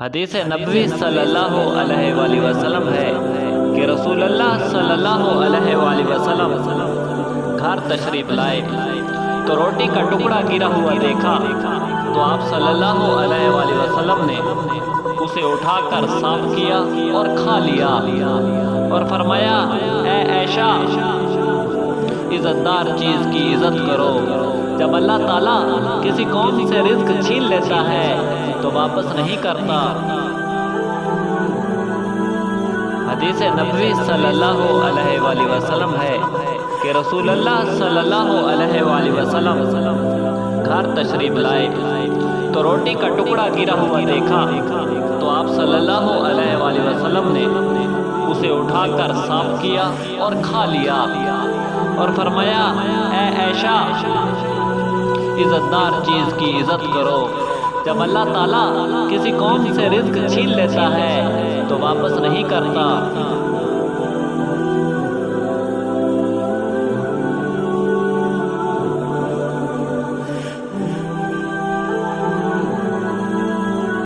حدیث نبوی صلی اللہ علیہ وآلہ وسلم ہے کہ رسول اللہ صلی اللہ علیہ وآلہ وسلم گھر تشریف لائے تو روٹی کا ٹکڑا گرا ہوا دیکھا تو آپ صلی اللہ علیہ وآلہ وسلم نے اسے اٹھا کر صاف کیا اور کھا لیا اور فرمایا اے عائشہ عزت دار چیز کی عزت کرو۔ جب اللہ تعالیٰ کسی قوم سے رزق چھین لیتا ہے تو واپس نہیں کرتا۔ حدیث نبوی صلی اللہ علیہ وآلہ وسلم ہے کہ رسول اللہ صلی اللہ علیہ وآلہ وسلم گھر تشریف لائے تو روٹی کا ٹکڑا گرا ہوا دیکھا تو آپ صلی اللہ علیہ وآلہ وسلم نے اسے اٹھا کر صاف کیا اور کھا لیا اور فرمایا اے عائشہ عزت دار چیز کی عزت کرو۔ جب اللہ تعالیٰ کسی قوم سے رزق چھین لیتا ہے تو واپس نہیں کرتا۔